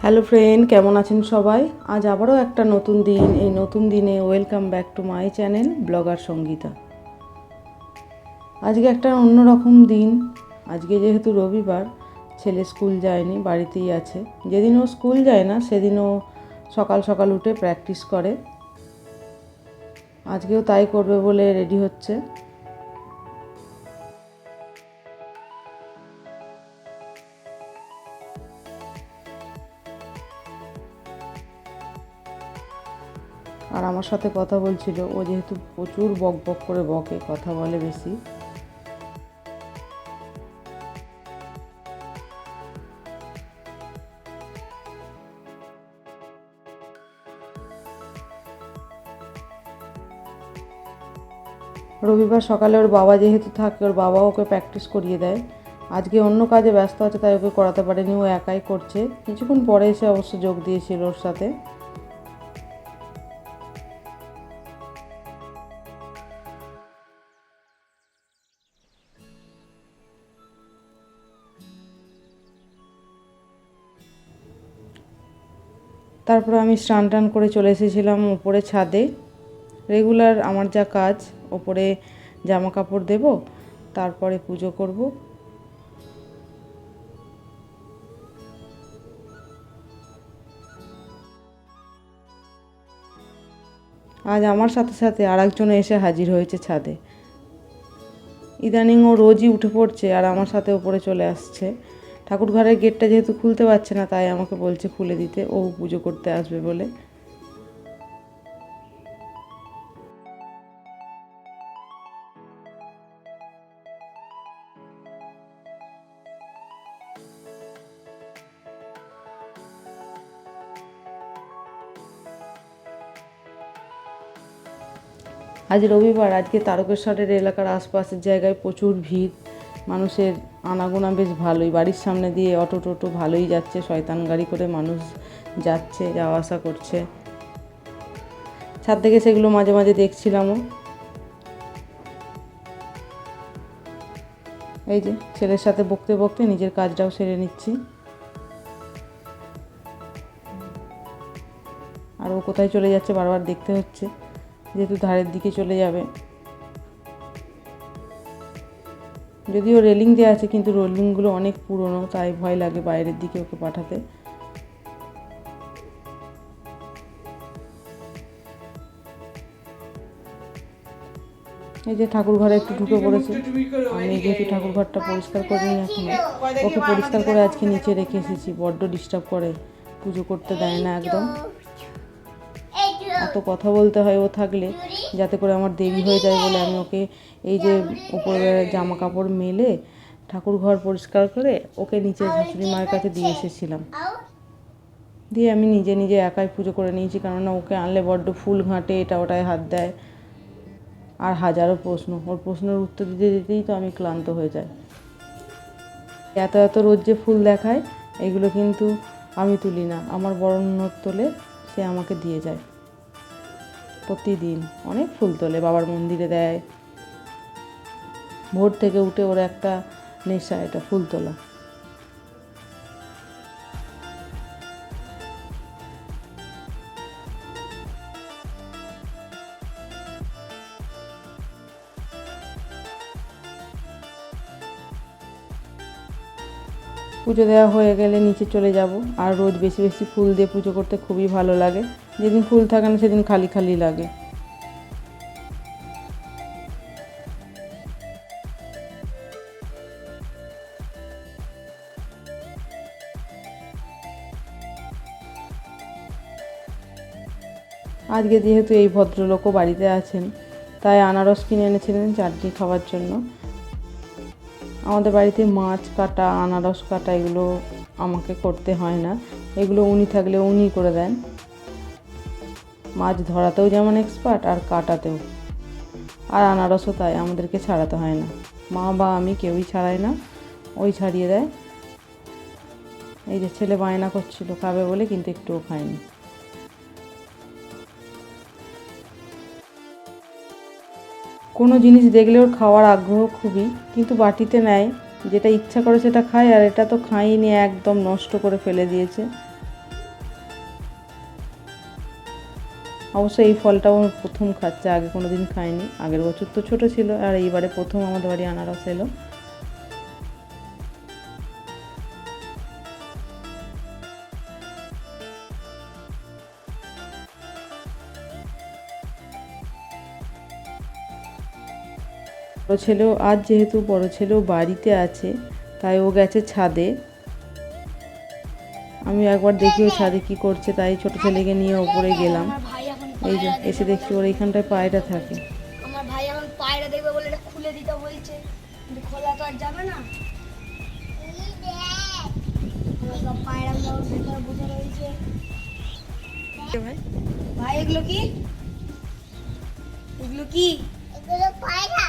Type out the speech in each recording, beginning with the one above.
Hello friend, কেমন আছেন সবাই? আজ আবারও একটা নতুন দিন। এই নতুন দিনে welcome back to my channel blogger Sangeeta. আজকে একটা অন্যরকম দিন। আজকে যেহেতু রবিবার, ছেলে স্কুল যায়নি, বাড়িতেই আছে। যেদিন ও স্কুল যায় না সেদিন ও সকাল সকাল উঠে প্র্যাকটিস করে। আজকেও তাই করবে বলে রেডি হচ্ছে। আর আমার সাথে কথা বলছিল। ও যেহেতু প্রচুর বক বক করে বকে, কথা বলে বেশি। রবিবার সকালে ওর বাবা যেহেতু থাকে, ওর বাবা ওকে প্র্যাকটিস করিয়ে দেয়। আজকে অন্য কাজে ব্যস্ত আছে তাই ওকে করাতে পারেনি, ও একাই করছে। কিছুক্ষণ পরে এসে অবশ্য যোগ দিয়েছিল ওর সাথে। তারপরে আমি স্নান টান করে চলে এসেছিলাম ওপরে ছাদে। রেগুলার আমার যা কাজ, ওপরে জামা কাপড় দেব, তারপরে পুজো করব। আজ আমার সাথে সাথে আর একজন এসে হাজির হয়েছে ছাদে। ইদানিং ও রোজই উঠে পড়ছে আর আমার সাথে ওপরে চলে আসছে। ঠাকুর ঘরের গেটটা যেহেতু খুলতে পারছে না, তাই আমাকে বলছে খুলে দিতে, ও পুজো করতে আসবে বলে। আজ রবিবার, আজকে তারকেশ্বরের এলাকার আশপাশের জায়গায় প্রচুর ভিড়। মানুষের আনাগোনা বেশ ভালোই। বাড়ির সামনে দিয়ে অটো টোটো ভালোই যাচ্ছে, শয়তান গাড়ি করে মানুষ যাচ্ছে, যাওয়া আসা করছে। ছাদ থেকে সেগুলো মাঝে মাঝে দেখছিলামও। এই যে ছেলের সাথে বকতে বকতে নিজের কাজটাও সেরে নিচ্ছি। আর ও কোথায় চলে যাচ্ছে বারবার দেখতে হচ্ছে, যেহেতু ধারের দিকে চলে যাবে। যদিও রেলিং দেওয়া আছে, কিন্তু রেলিংগুলো অনেক পুরনো, তাই ভয় লাগে বাইরের দিকে ওকে পাঠাতে। এই যে ঠাকুর ঘরে একটু ঢুকে পড়েছে। আমি যেহেতু ঠাকুর ঘরটা পরিষ্কার করিনি এখনো, ওকে পরিষ্কার করে আজকে নিচে রেখে এসেছি। বড্ড ডিস্টার্ব করে, পুজো করতে দেয় না একদম। এত কথা বলতে হয় ও থাকলে, যাতে করে আমার দেরি হয়ে যায় বলে আমি ওকে এই যে উপরে জামা কাপড় মেলে ঠাকুর ঘর পরিষ্কার করে ওকে নিচে শাশুড়ি মায়ের কাছে দিয়ে এসেছিলাম। দিয়ে আমি নিজে নিজে একাই পুজো করে নিয়েছি, কেননা ওকে আনলে বড্ড ফুল ঘাঁটে, এটা ওটায় হাত দেয়, আর হাজারো প্রশ্ন। ওর প্রশ্নের উত্তর দিতে দিতেই তো আমি ক্লান্ত হয়ে যাই। এত এত রোজ যে ফুল দেখায়, এগুলো কিন্তু আমি তুলি না, আমার বড় ননদ তোলে, সে আমাকে দিয়ে যায়। প্রতিদিন অনেক ফুল তোলে, বাবার মন্দিরে দেয়। ভোর থেকে উঠে ওর একটা নেশা, এটা ফুল তোলা। পুজো দেওয়া হয়ে গেলে নিচে চলে যাব। আর রোজ বেশি বেশি ফুল দিয়ে পুজো করতে খুবই ভালো লাগে। যেদিন ফুল থাকে না সেদিন খালি খালি লাগে। আজকে যেহেতু এই ভদ্রলোকও বাড়িতে আছেন, তাই আনারস কিনে এনেছিলেন চাটনি খাওয়ার জন্য। আমাদের বাড়িতে মাছ কাটা, আনারস কাটা এগুলো আমাকে করতে হয় না, এগুলো উনি থাকলে উনি করে দেন। মাছ ধরাতেও যেমন এক্সপার্ট, আর কাটাতেও। আর আনারসও তাই, আমাদেরকে ছাড়াতে হয় না। মা বা আমি কেউই ছাড়াই না, ওই ছাড়িয়ে দেয়। এই যে ছেলে বায়না করছিল খাবে বলে, কিন্তু একটুও খায়নি। কোনো জিনিস দেখলে ওর খাওয়ার আগ্রহ খুবই, কিন্তু বাটিতে নেয়, যেটা ইচ্ছা করে সেটা খায়। আর এটা তো খাইনি, একদম নষ্ট করে ফেলে দিয়েছে। অবশ্য এই ফলটা ও প্রথম খাচ্ছে, আগে কোনো দিন খায়নি। আগের বছর তো ছোট ছিল, আর এইবারে প্রথম আমাদের বাড়ি আনারস এলো। বড় ছেলেও আজ, যেহেতু বড় ছেলেও বাড়িতে আছে, তাই ও গেছে ছাদে। আমি একবার দেখি ও ছাদে কি করছে, তাই ছোট ছেলেকে নিয়ে ওপরে গেলাম। এই যে এসে দেখছি ওর এইখানটায় পায়রা থাকে। আমার ভাই এখন পায়রা দেখবে বলে এটা খুলে দিতে বলছে, কিন্তু খোলা তো আর যাবে না। সব পায়রা গুলো ভেতরে বসে রয়েছে। ভাই এগুলো কি? এগুলো কি? এগুলো পায়রা।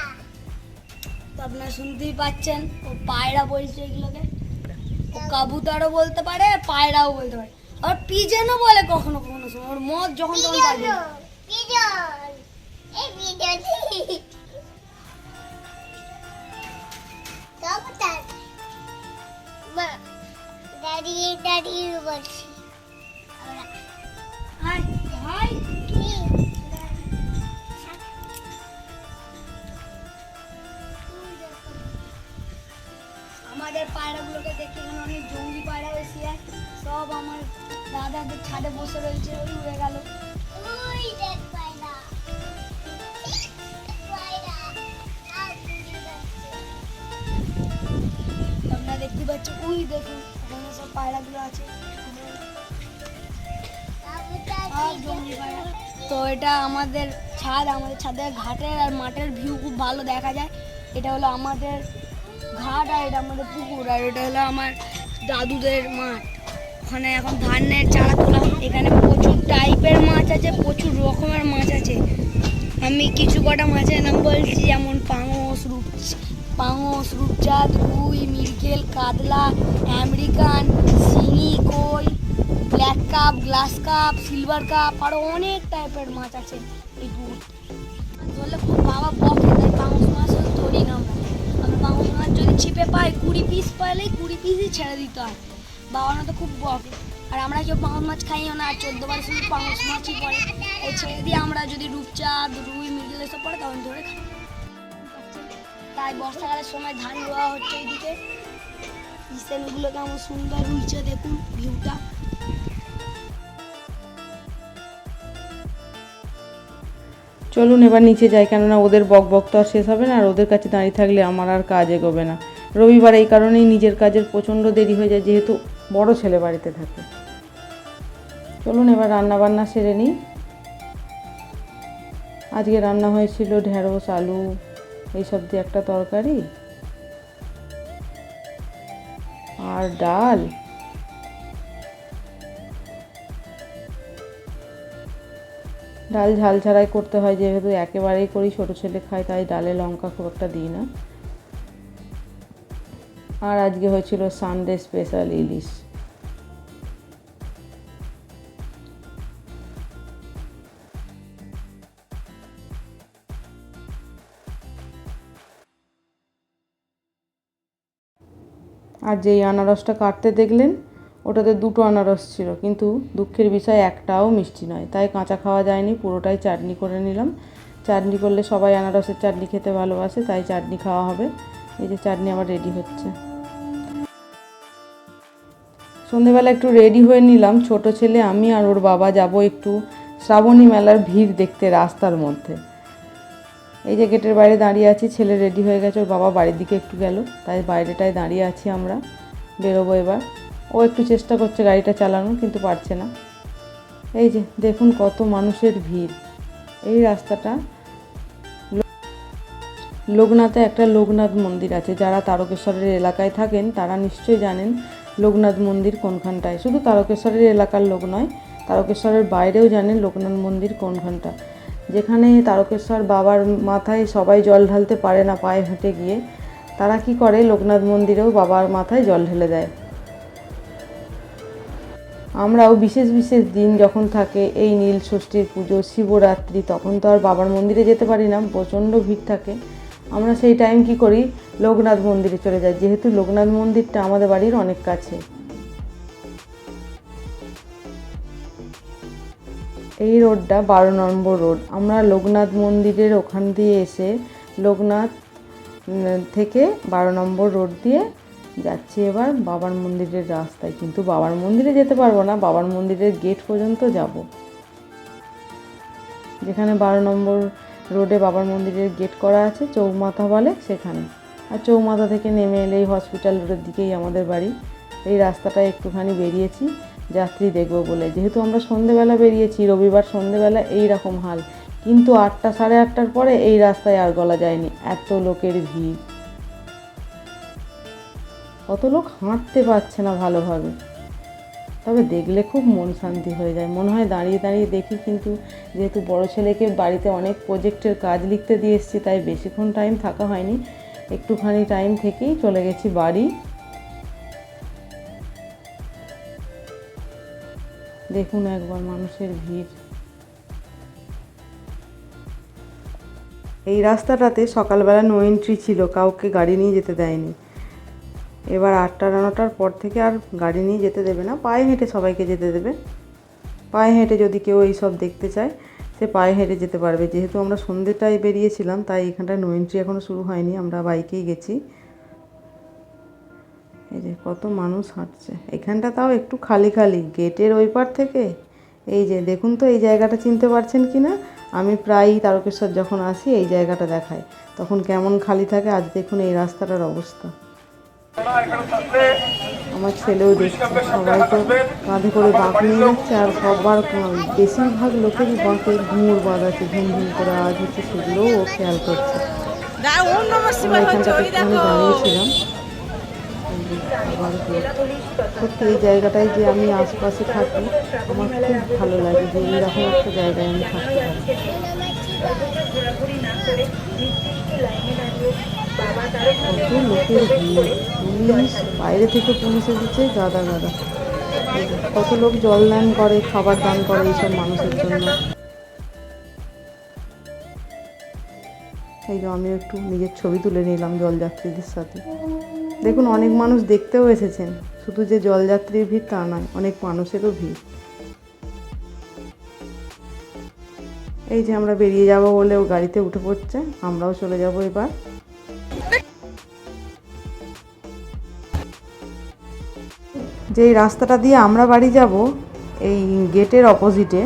তো আপনারা শুনতেই পাচ্ছেন, ও পায়রা বলছে এগুলোকে। ও কাবুতরও বলতে পারে, পায়রাও বলতে পারে, আর পিজেনও বলে কখনো কখনো সময়। ওর মত যখন তখন পাবে। পিজন এই পিজন কাবুতর মা দাদি দাদি বলছি। হাই হাই কি আমাদের পায়রাগুলোকে দেখতে এখানে অনেক জঙ্গলি পায়রা বেশি হয়। সব আমার দাদাদের ছাদে বসে রয়েছে, ওই উড়ে গেল। ওই দেখ পায়রা, পায়রা তোমরা দেখতে পাচ্ছ, ওই দেখুন ওখানে সব পায়রাগুলো আছে। সব জঙ্গলি পায়রা। তো এটা আমাদের ছাদ, আমাদের ছাদের ঘাটের আর মাঠের ভিউ খুব ভালো দেখা যায়। এটা হলো আমাদের ঘাট, আর এটা আমাদের পুকুর, আর এটা হলো আমার দাদুদের মাঠ। ওখানে এখন ধানের চারা তোলা। এখানে প্রচুর টাইপের মাছ আছে, প্রচুর রকমের মাছ আছে। আমি কিছু কটা মাছের নাম বলছি, যেমন পাঙস, রূপচাঁদ, রুই, মৃগেল, কাতলা, আমেরিকান, শিঙি, কই, black cup, glass cup, silver cup, আরও অনেক টাইপের মাছ আছে এই পুকুর। ধরলে খুব বাবা বকে, তাই পাঙস মাছ ধরি না আমরা। পাঙস মাছ যদি ছিপে পাই, 20 পিস পাইলেই 20 পিসই ছেড়ে দিতে হয়। বাবারা তো খুব বকে, আর আমরা কেউ পাঙস মাছ খাইও না। 14 বার শুধু পাঙস মাছই পড়ে, এই ছেড়ে দিয়ে আমরা যদি রূপচাঁদ, রুই, মৃগেল এসব পড়ে তখন ধরে খাই। তাই বর্ষাকালের সময় ধান রোয়া হচ্ছে এইদিকে। ইসেনগুলো কেমন সুন্দর রুইছে, দেখুন ভিউটা। চলুন এবার নিচে যাই, কেননা ওদের বক বক তো আর শেষ হবে না, আর ওদের কাছে দাঁড়িয়ে থাকলে আমার আর কাজ এগোবে না। রবিবার এই কারণেই নিজের কাজের প্রচণ্ড দেরি হয়ে যায়, যেহেতু বড় ছেলে বাড়িতে থাকে। চলুন এবার রান্না বান্না সেরে নিই। আজকে রান্না হয়েছিল ঢেঁড়স, আলু এইসব দিয়ে একটা তরকারি, আর ডাল। ডাল ঝাল ছাড়াই করতে হয়, যেহেতু একেবারেই করি, ছোটো ছেলে খায়, তাই ডালে লঙ্কা খুব একটা দিই না। আর আজকে হয়েছিল সানডে স্পেশাল ইলিশ। আর যেই আনারসটা কাটতে দেখলেন, ওটাতে 2টো আনারস ছিল, কিন্তু দুঃখের বিষয় একটাও মিষ্টি নয়, তাই কাঁচা খাওয়া যায়নি, পুরোটাই চাটনি করে নিলাম। চাটনি করলে সবাই আনারসের চাটনি খেতে ভালোবাসে, তাই চাটনি খাওয়া হবে। এই যে চাটনি আবার রেডি হচ্ছে। সন্ধেবেলা একটু রেডি হয়ে নিলাম, ছোট ছেলে, আমি আর ওর বাবা যাব একটু শ্রাবণী মেলার ভিড় দেখতে রাস্তার মধ্যে। এই যে গেটের বাইরে দাঁড়িয়ে আছি, ছেলে রেডি হয়ে গেছে, ওর বাবা বাড়ির দিকে একটু গেল, তাই বাইরেটায় দাঁড়িয়ে আছি আমরা। বেরোবো এবার। ও একটু চেষ্টা করছে গাড়িটা চালানোর, কিন্তু পারছে না। এই যে দেখুন কত মানুষের ভিড়। এই রাস্তাটা, লোকনাথে একটা লোকনাথ মন্দির আছে। যারা তারকেশ্বরের এলাকায় থাকেন তারা নিশ্চয়ই জানেন লোকনাথ মন্দির কোনখানটায়। শুধু তারকেশ্বরের এলাকার লোক নয়, তারকেশ্বরের বাইরেও জানেন লোকনাথ মন্দির কোনখানটা। যেখানে তারকেশ্বর বাবার মাথায় সবাই জল ঢালতে পারে না পায়ে হেঁটে গিয়ে, তারা কি করে লোকনাথ মন্দিরেও বাবার মাথায় জল ঢেলে দেয়। আমরাও বিশেষ বিশেষ দিন যখন থাকে, এই নীল ষষ্ঠীর পুজো, শিবরাত্রি, তখন তো আর বাবার মন্দিরে যেতে পারি না, প্রচণ্ড ভিড় থাকে। আমরা সেই টাইম কি করি, লোকনাথ মন্দিরে চলে যাই, যেহেতু লোকনাথ মন্দিরটা আমাদের বাড়ির অনেক কাছে। এই রোডটা 12 নম্বর রোড। আমরা লোকনাথ মন্দিরের ওখান দিয়ে এসে লোকনাথ থেকে 12 নম্বর রোড দিয়ে যাচ্ছি এবার বাবার মন্দিরের রাস্তায়। কিন্তু বাবার মন্দিরে যেতে পারবো না, বাবার মন্দিরের গেট পর্যন্ত যাব, যেখানে 12 নম্বর রোডে বাবার মন্দিরের গেট করা আছে, চৌমাথা বলে সেখানে। আর চৌমাথা থেকে নেমে এলেই হসপিটাল রোডের দিকেই আমাদের বাড়ি। এই রাস্তাটায় একটুখানি বেরিয়েছি যাত্রী দেখবো বলে, যেহেতু আমরা সন্ধেবেলা বেরিয়েছি, রবিবার সন্ধেবেলা এই রকম হাল। কিন্তু 8টা সাড়ে 8টার পরে এই রাস্তায় আর গলা যায়নি, এত লোকের ভিড়। কত লোক হাঁটতে পারছে না ভালোভাবে, তবে দেখলে খুব মন শান্তি হয়ে যায়। মনে হয় দাঁড়িয়ে দাঁড়িয়ে দেখি, কিন্তু যেহেতু বড় ছেলেকে বাড়িতে অনেক প্রজেক্টের কাজ লিখতে দিয়ে এসেছি, তাই বেশিক্ষণ টাইম থাকা হয়নি, একটুখানি টাইম থেকেই চলে গেছি বাড়ি। দেখুন একবার মানুষের ভিড়। এই রাস্তাটাতে সকালবেলা নো এন্ট্রি ছিল, কাউকে গাড়ি নিয়ে যেতে দেয়নি। এবার 8টা 9টার পর থেকে আর গাড়ি নিয়ে যেতে দেবে না, পায়ে হেঁটে সবাইকে যেতে দেবে। পায়ে হেঁটে যদি কেউ এইসব দেখতে চায়, সে পায়ে হেঁটে যেতে পারবে। যেহেতু আমরা সন্ধ্যেটায় বেরিয়েছিলাম, তাই এখানটায় নো এন্ট্রি এখনও শুরু হয়নি, আমরা বাইকেই গেছি। এই যে কত মানুষ হাঁটছে এখানটা, তাও একটু খালি খালি। গেটের ওই পার থেকে এই যে দেখুন তো, এই জায়গাটা চিনতে পারছেন কি না? আমি প্রায়ই তারকেশ্বর যখন আসি এই জায়গাটা দেখাই, তখন কেমন খালি থাকে। আজ দেখুন এই রাস্তাটার অবস্থা। আমার ছেলেও দেখছে, সবাই তো কাঁধে করে বাঁক নিয়ে যাচ্ছে, আর সবার বেশিরভাগ লোকেরই বাঁকে ঘুঙুর বাঁধ আছে, ঘুম ঘুম করে আওয়াজ হচ্ছে, সেগুলোও ও খেয়াল করছে। আমরা এখানটাতে একটুখানি দাঁড়িয়েছিলাম। সত্যি এই জায়গাটায় যে আমি আশপাশে থাকি, আমার খুব ভালো লাগে যে এইরকম একটা জায়গায় আমি থাকতে পারি। কত লোকের ভিড়, পুলিশ, বাইরে থেকে পুলিশ এসেছে গাদা গাদা। কত লোক জল দান করে, খাবার দান করে এইসব মানুষের জন্য। এই যে আমিও একটু নিজের ছবি তুলে নিলাম জলযাত্রীদের সাথে। দেখুন অনেক মানুষ দেখতেও এসেছেন, শুধু যে জলযাত্রীর ভিড় তা নয়, অনেক মানুষেরও ভিড়। এই যে আমরা বেরিয়ে যাব বলে ও গাড়িতে উঠে পড়ছে, আমরাও চলে যাব এবার। যেই রাস্তাটা দিয়ে আমরা বাড়ি যাব, এই গেটের অপোজিটে,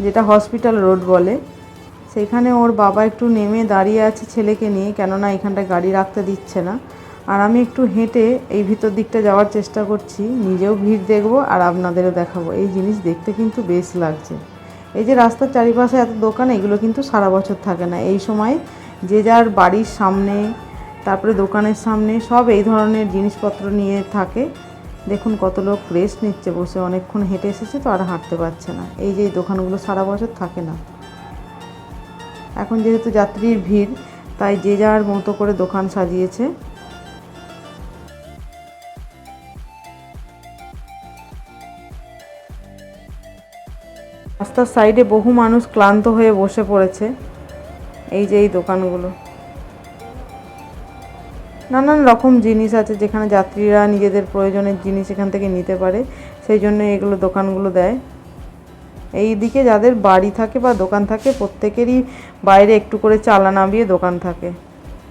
যেটা হসপিটাল রোড বলে, সেখানে ওর বাবা একটু নেমে দাঁড়িয়ে আছে ছেলেকে নিয়ে, কেননা এখানটায় গাড়ি রাখতে দিচ্ছে না। আর আমি একটু হেঁটে এই ভিতর দিকটা যাওয়ার চেষ্টা করছি, নিজেও ভিড় দেখবো আর আপনাদেরও দেখাবো। এই জিনিস দেখতে কিন্তু বেশ লাগছে। এই যে রাস্তার চারিপাশে এত দোকান, এগুলো কিন্তু সারা বছর থাকে না। এই সময় যে যার বাড়ির সামনে, তারপরে দোকানের সামনে সব এই ধরনের জিনিসপত্র নিয়ে থাকে। দেখুন কত লোক রেস্ট নিচ্ছে বসে, অনেকক্ষণ হেঁটে এসেছে তো আর হাঁটতে পারছে না। এই যে এই দোকানগুলো সারা বছর থাকে না। এখন যেহেতু যাত্রীর ভিড়, তাই যে যার মতো করে দোকান সাজিয়েছে। রাস্তার সাইডে বহু মানুষ ক্লান্ত হয়ে বসে পড়েছে। এই যে এই দোকানগুলো, নানান রকম জিনিস আছে, যেখানে যাত্রীরা নিজেদের প্রয়োজনের জিনিস এখান থেকে নিতে পারে, সেই জন্য এগুলো দোকানগুলো দেয়। এই দিকে যাদের বাড়ি থাকে বা দোকান থাকে, প্রত্যেকেরই বাইরে একটু করে চালা নামিয়ে দোকান থাকে।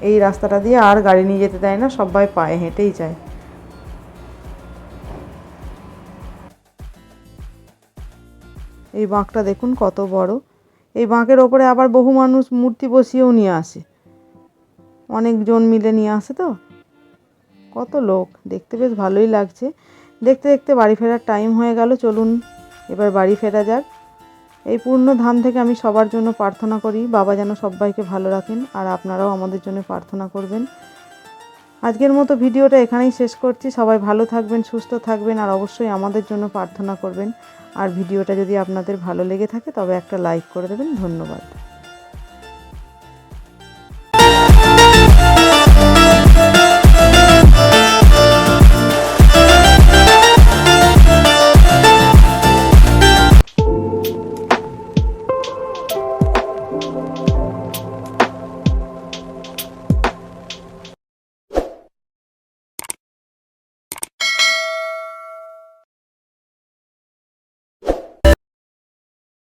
এই রাস্তাটা দিয়ে আর গাড়ি নিয়ে যেতে দেয় না, সবাই পায়ে হেঁটেই যায়। এই বাঁকটা দেখুন কত বড়। এই বাঁকের ওপরে আবার বহু মানুষ মূর্তি বসিয়েও নিয়ে আসে, অনেকজন মিলে নিয়ে আসে তো। কত লোক, দেখতে বেশ ভালোই লাগছে। দেখতে দেখতে বাড়ি ফেরার টাইম হয়ে গেল, চলুন এবার বাড়ি ফেরা যাক। এই পূর্ণ ধাম থেকে আমি সবার জন্য প্রার্থনা করি, বাবা যেন সবাইকে ভালো রাখেন, আর আপনারাও আমাদের জন্য প্রার্থনা করবেন। আজকের মতো ভিডিওটা এখানেই শেষ করছি। সবাই ভালো থাকবেন, সুস্থ থাকবেন, আর অবশ্যই আমাদের জন্য প্রার্থনা করবেন। আর ভিডিওটা যদি আপনাদের ভালো লেগে থাকে তবে একটা লাইক করে দেবেন। ধন্যবাদ।